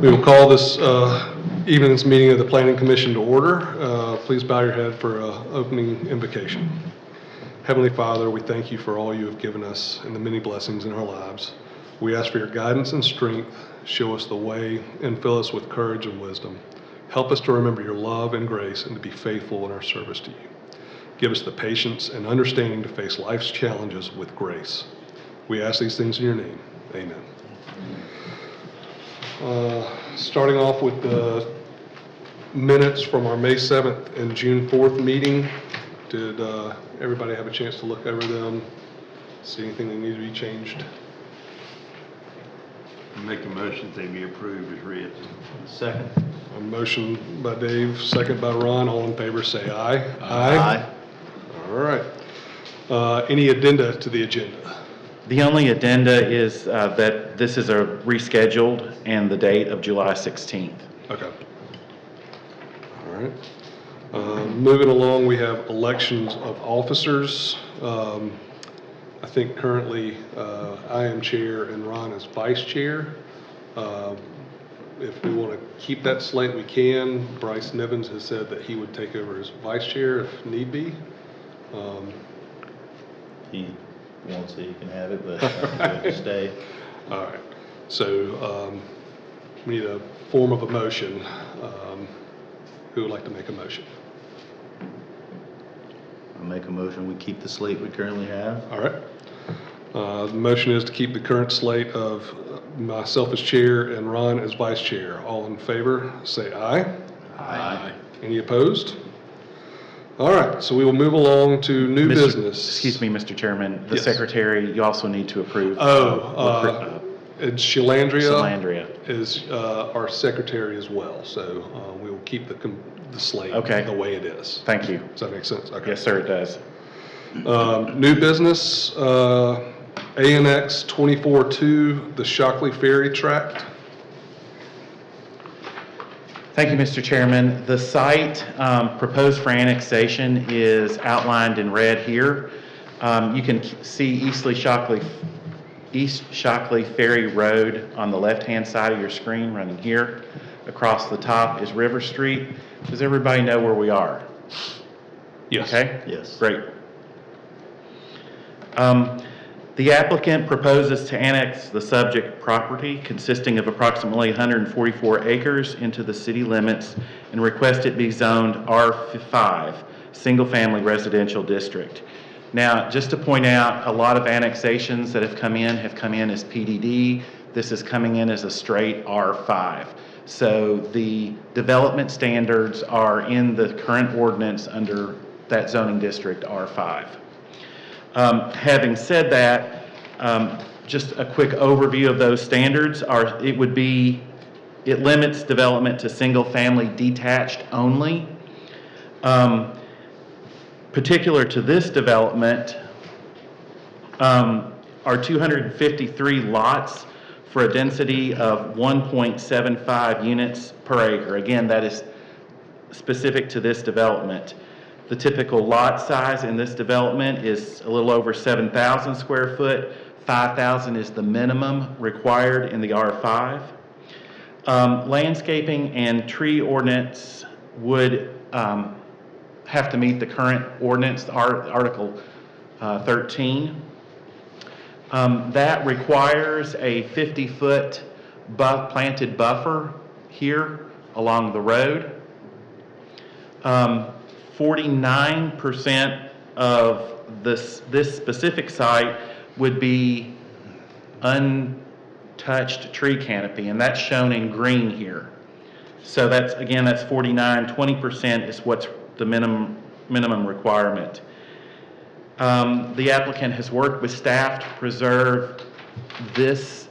We will call this evening's meeting of the Planning Commission to order. Please bow your head for opening invocation. Heavenly Father, we thank you for all you have given us and the many blessings in our lives. We ask for your guidance and strength. Show us the way and fill us with courage and wisdom. Help us to remember your love and grace and to be faithful in our service to you. Give us the patience and understanding to face life's challenges with grace. We ask these things in your name. Amen. Starting off with the minutes from our May 7th and June 4th meeting. Did everybody have a chance to look over them? See anything that needs to be changed? Make a motion they be approved as read. Second. A motion by Dave, second by Ron. All in favor say aye. Aye. All right. Any addenda to the agenda? The only addenda is that this is a rescheduled and the date of July 16th. Okay. All right. Moving along, we have elections of officers. I think currently I am chair and Ron is vice chair. If we want to keep that slate, we can. Bryce Nevins has said that he would take over as vice chair if need be. He wants it, he can have it, but I'm going to stay. All right. So we need a form of a motion. Who would like to make a motion? I'll make a motion, we keep the slate we currently have. All right. The motion is to keep the current slate of myself as chair and Ron as vice chair. All in favor, say aye. Aye. Any opposed? All right, so we will move along to new business. Excuse me, Mr. Chairman. The Yes. secretary, you also need to approve. It's Shalandria. Shalandria. Is our secretary as well, so we will keep the slate Okay. the way it is. Thank you. Does that make sense? Okay. Yes, sir, it does. New business, ANX 24-2, the Shockley Ferry Tract. Thank you, Mr. Chairman. The site proposed for annexation is outlined in red here. You can see East Shockley Ferry Road on the left-hand side of your screen running here. Across the top is River Street. Does everybody know where we are? Yes. Okay? Yes. Great. The applicant proposes to annex the subject property consisting of approximately 144 acres into the city limits and request it be zoned R5, Single Family Residential District. Now, just to point out, a lot of annexations that have come in as PDD. This is coming in as a straight R5. So the development standards are in the current ordinance under that zoning district R5. Having said that, just a quick overview of those standards it limits development to single family detached only. Particular to this development are 253 lots for a density of 1.75 units per acre. Again, that is specific to this development. The typical lot size in this development is a little over 7,000 square foot. 5,000 is the minimum required in the R5. Landscaping and tree ordinance would have to meet the current ordinance, Article 13. That requires a 50-foot planted buffer here along the road. 49% of this specific site would be untouched tree canopy, and that's shown in green here. So that's 49. 20% is what's the minimum requirement. The applicant has worked with staff to preserve this.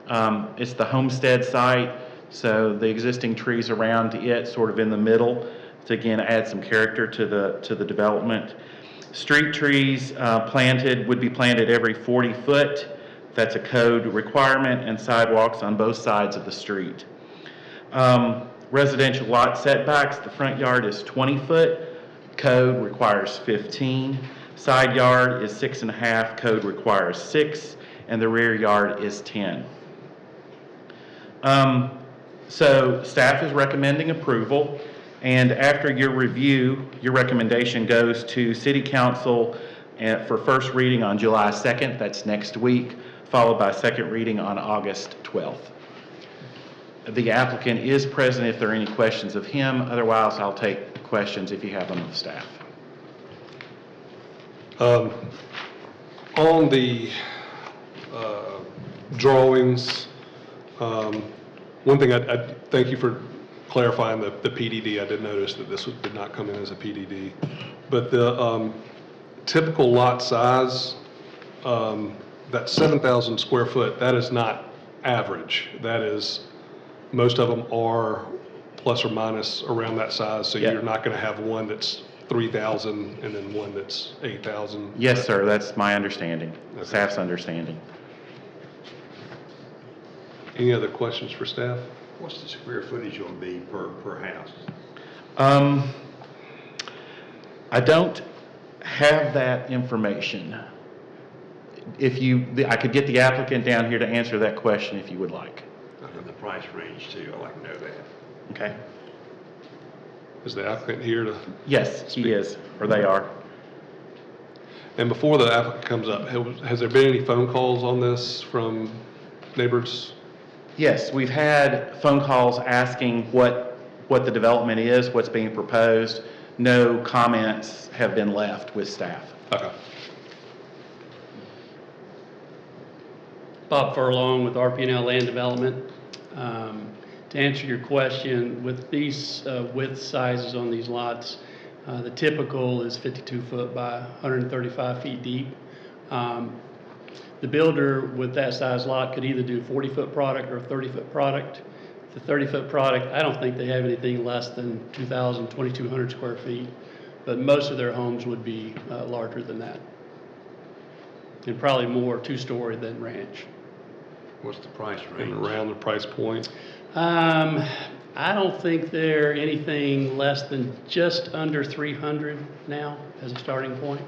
It's the homestead site, so the existing trees around it, sort of in the middle, to again add some character to the development. Street trees would be planted every 40 foot. That's a code requirement, and sidewalks on both sides of the street. Residential lot setbacks, the front yard is 20 foot. Code requires 15. Side yard is 6.5, code requires 6, and the rear yard is 10. So staff is recommending approval, and after your review, your recommendation goes to City Council for first reading on July 2nd, that's next week, followed by second reading on August 12th. The applicant is present if there are any questions of him, otherwise I'll take questions if you have them of staff. On the drawings, one thing I thank you for clarifying the PDD. I did notice that this did not come in as a PDD. But the typical lot size, that 7,000 square foot, that is not average. That is, most of them are plus or minus around that size. So Yeah. you're not going to have one that's 3,000 and then one that's 8,000. Yes, sir, that's my understanding, Okay. staff's understanding. Any other questions for staff? What's the square footage gonna be per house? I don't have that information. I could get the applicant down here to answer that question if you would like. And the price range too, I'd like to know that. Okay? Is the applicant here to? Yes, he is, or they are. And before the applicant comes up, has there been any phone calls on this from neighbors? Yes, we've had phone calls asking what the development is, what's being proposed. No comments have been left with staff. Okay. Bob Furlong with RP&L Land Development. To answer your question, with these width sizes on these lots, the typical is 52 foot by 135 feet deep. The builder with that size lot could either do 40-foot product or a 30-foot product. The 30-foot product, I don't think they have anything less than 2,000, 2,200 square feet, but most of their homes would be larger than that. And probably more two-story than ranch. What's the price And range? around the price point? I don't think they're anything less than just under 300 now as a starting point.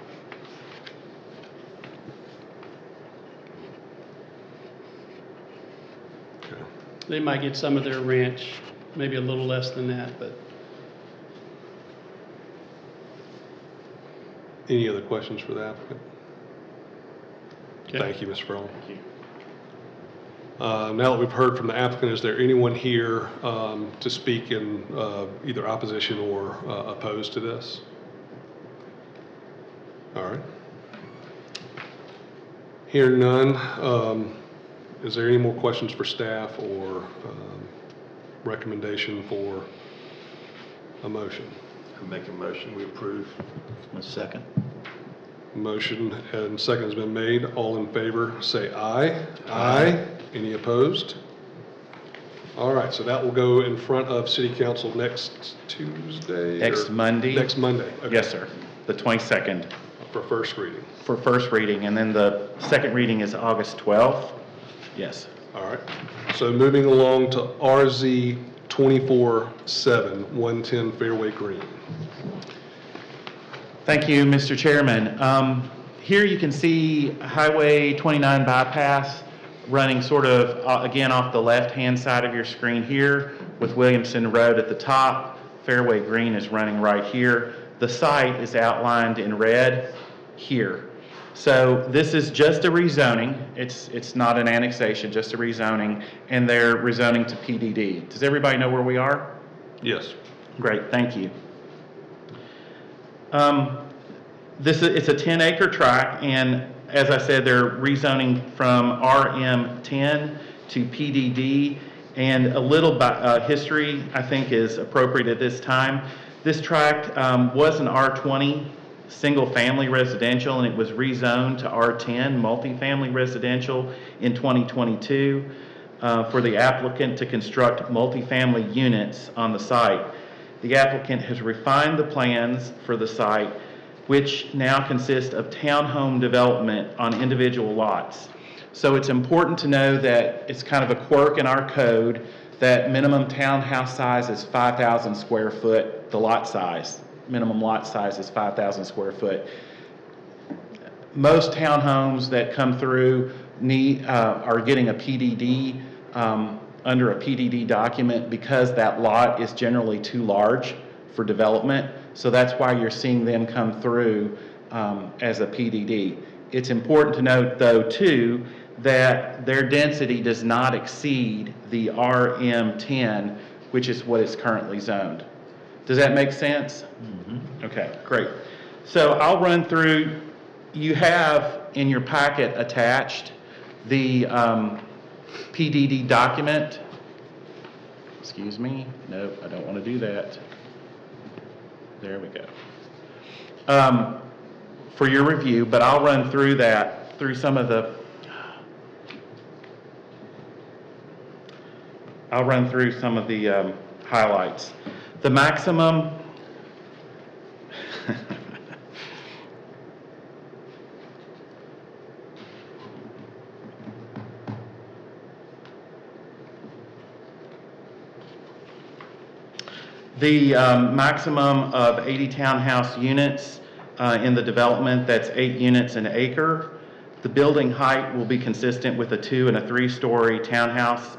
Okay. They might get some of their ranch, maybe a little less than that, but Any other questions for the applicant? okay. Thank you, Ms. Furlong. Now that we've heard from the applicant, is there anyone here to speak in either opposition or opposed to this? All right. Hearing none, is there any more questions for staff or recommendation for a motion? I make a motion, we approve. A second. Motion and second has been made. All in favor, say aye. Aye. Any opposed? All right, so that will go in front of City Council next Tuesday? Next or- Monday. Next Monday. Okay. Yes, sir, the 22nd For first reading. for first reading, and then the second reading is August 12th. Yes. All right. So moving along to RZ 24-7, 110 Fairway Green. Thank you, Mr. Chairman. Here you can see Highway 29 bypass running sort of, again, off the left-hand side of your screen here with Williamson Road at the top. Fairway Green is running right here. The site is outlined in red here. So this is just a rezoning. It's not an annexation, just a rezoning, and they're rezoning to PDD. Does everybody know where we are? Yes. Great, thank you. It's a 10-acre tract, and as I said, they're rezoning from RM10 to PDD, and a little history, I think, is appropriate at this time. This tract was an R20 single-family residential, and it was rezoned to R10 multifamily residential in 2022 for the applicant to construct multifamily units on the site. The applicant has refined the plans for the site, which now consist of townhome development on individual lots. So it's important to know that it's kind of a quirk in our code that minimum townhouse size is 5,000 square foot, the lot size. Minimum lot size is 5,000 square foot. Most townhomes that come through are getting a PDD under a PDD document because that lot is generally too large for development. So that's why you're seeing them come through as a PDD. It's important to note, though, too, that their density does not exceed the RM10, which is what is currently zoned. Does that make sense? Okay, great. So I'll run through, you have in your packet attached the PDD document. Excuse me, no, I don't want to do that. There we go. For your review, but I'll run through that, through some of the, highlights. The maximum, the maximum of 80 townhouse units in the development, that's 8 units an acre. The building height will be consistent with a 2- and 3-story townhouse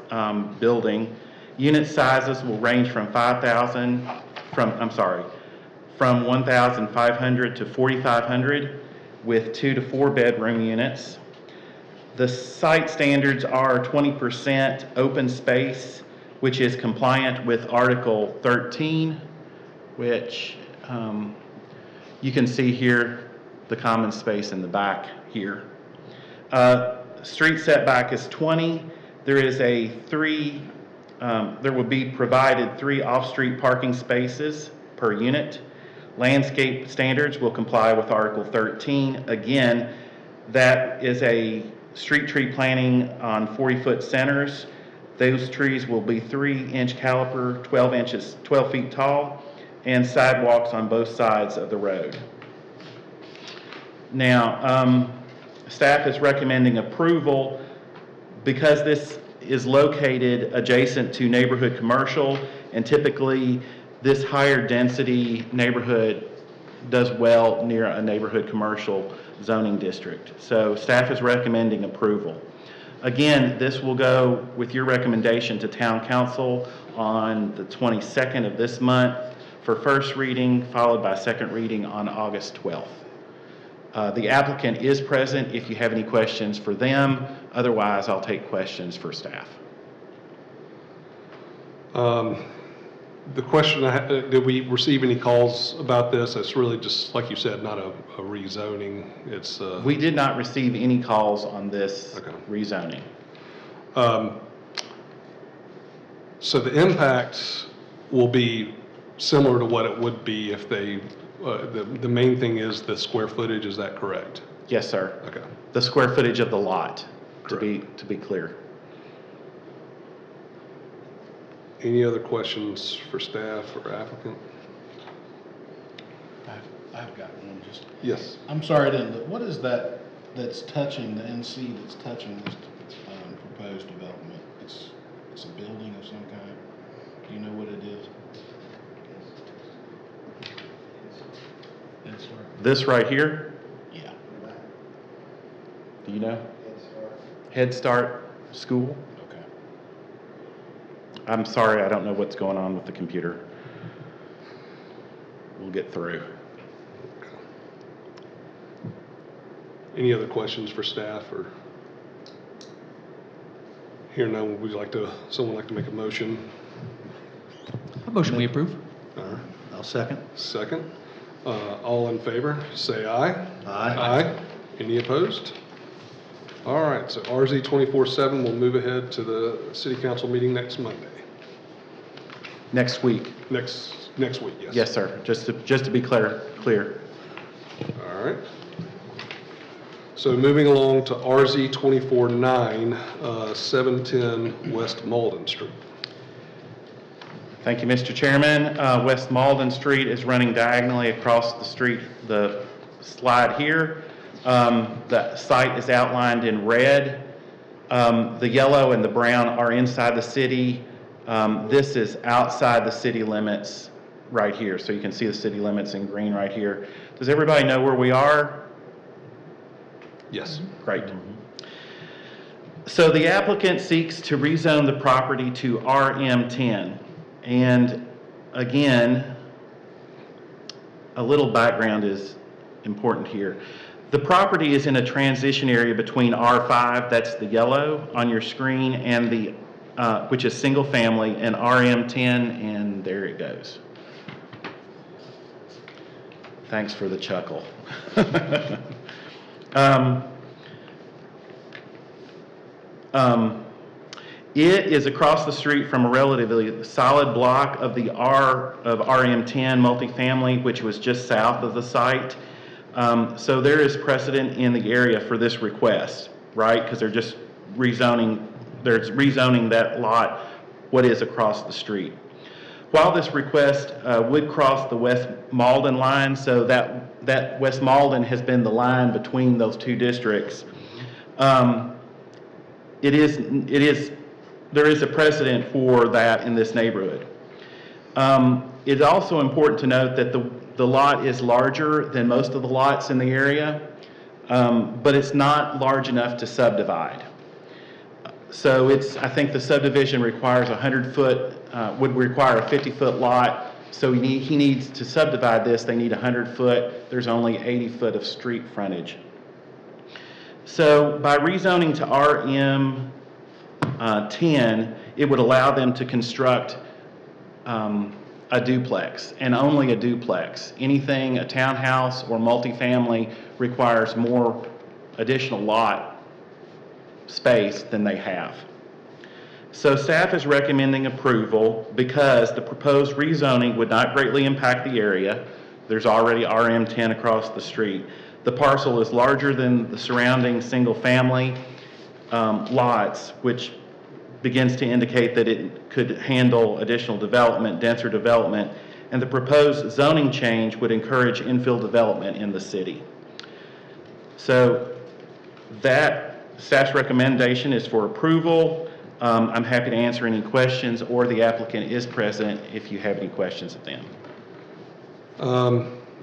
building. Unit sizes will range from 1,500 to 4,500 with 2 to 4 bedroom units. The site standards are 20% open space, which is compliant with Article 13, which you can see here, the common space in the back here. Street setback is 20. There is a there will be provided 3 off-street parking spaces per unit. Landscape standards will comply with Article 13. Again, that is a street tree planting on 40-foot centers. Those trees will be 3-inch caliper, 12 feet tall, and sidewalks on both sides of the road. Now, staff is recommending approval because this is located adjacent to neighborhood commercial, and typically this higher density neighborhood does well near a neighborhood commercial zoning district. So staff is recommending approval. Again, this will go with your recommendation to Town Council on the 22nd of this month for first reading, followed by second reading on August 12th. The applicant is present if you have any questions for them. Otherwise, I'll take questions for staff. The question, did we receive any calls about this? It's really just, like you said, not a rezoning. It's We did not receive any calls on this Okay. rezoning. So the impact will be similar to what it would be if they, the main thing is the square footage, is that correct? Yes, sir. Okay. The square footage of the lot, to Correct. be clear. Any other questions for staff or applicant? I've got one, just, Yes. I'm sorry, I didn't look. What is that that's touching, the NC that's touching this proposed development? It's a building of some kind? Do you know what it is? Head Start? This right here, Yeah. do you know? Head Start School? Okay. I'm sorry, I don't know what's going on with the computer. We'll get through. Any other questions for staff or? Here now, would you like to, someone like to make a motion? A motion we approve. All right. I'll second. Second. All in favor, say aye. Aye. Aye. Any opposed? All right, so RZ 24/7 will move ahead to the city council meeting next Monday. Next week. Next week, yes. Yes, sir. Just to be clear. All right. So moving along to RZ 24/9, 710 West Malden Street. Thank you, Mr. Chairman. West Malden Street is running diagonally across the street, the slide here. The site is outlined in red. The yellow and the brown are inside the city. This is outside the city limits right here. So you can see the city limits in green right here. Does everybody know where we are? Yes. Great. So the applicant seeks to rezone the property to RM10. And again, a little background is important here. The property is in a transition area between R5, that's the yellow on your screen, and the, which is single family, and RM10, and there it goes. Thanks for the chuckle. It is across the street from a relatively solid block of the RM10 multifamily, which was just south of the site. So there is precedent in the area for this request, right? Because they're just rezoning, that lot, what is across the street. While this request would cross the West Malden line, so that West Malden has been the line between those two districts, there is a precedent for that in this neighborhood. It's also important to note that the lot is larger than most of the lots in the area, but it's not large enough to subdivide. So I think the subdivision requires would require a 50-foot lot. So he needs to subdivide this, they need 100 foot. There's only 80 foot of street frontage. So by rezoning to RM10, it would allow them to construct a duplex, and only a duplex. Anything, a townhouse or multifamily, requires more additional lot space than they have. So staff is recommending approval because the proposed rezoning would not greatly impact the area. There's already RM10 across the street. The parcel is larger than the surrounding single-family lots, which begins to indicate that it could handle additional development, denser development, and the proposed zoning change would encourage infill development in the city. So that staff's recommendation is for approval. I'm happy to answer any questions, or the applicant is present if you have any questions of them.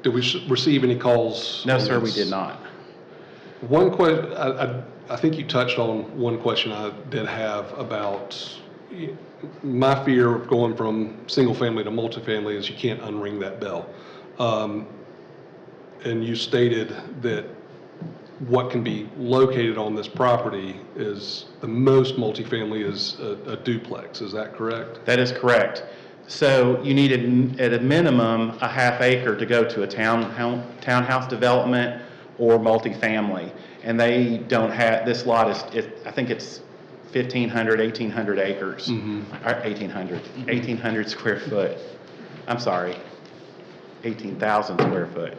Did we receive any calls? No, on sir, we this? did not. One question, I think you touched on one question I did have about my fear of going from single family to multifamily is you can't unring that bell. And you stated that what can be located on this property is the most multifamily is a duplex. Is that correct? That is correct. So you need at a minimum a half acre to go to a townhouse development or multifamily. And they don't have, this lot is, I think it's 1,500, 1,800 acres. Mm-hmm. 1,800 square foot. I'm sorry, 18,000 square foot.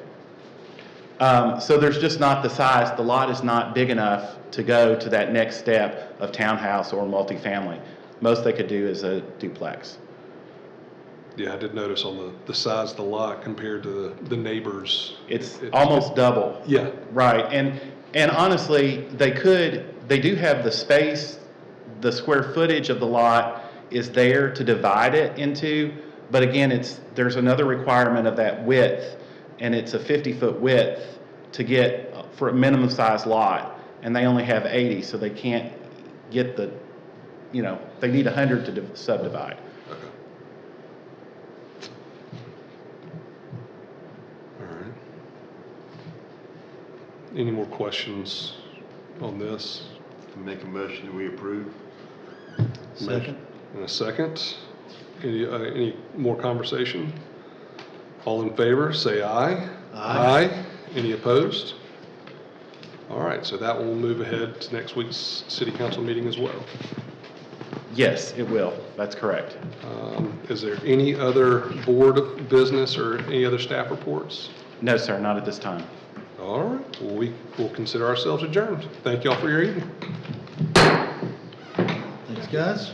So there's just not the size, the lot is not big enough to go to that next step of townhouse or multifamily. Most they could do is a duplex. Yeah, I did notice on the size of the lot compared to the neighbors. It's almost double. Yeah. Right, and honestly, they do have the space, the square footage of the lot is there to divide it into, but again, there's another requirement of that width, and it's a 50-foot width to get for a minimum size lot, and they only have 80, so they can't get they need 100 to subdivide. Okay. All right. Any more questions on this? Make a motion that we approve. Second. In a second. Any more conversation? All in favor, say aye. Aye. Any opposed? All right, so that will move ahead to next week's city council meeting as well. Yes, it will, that's correct. Is there any other board of business or any other staff reports? No, sir, not at this time. All right, well, we will consider ourselves adjourned. Thank y'all for your evening. Thanks, guys.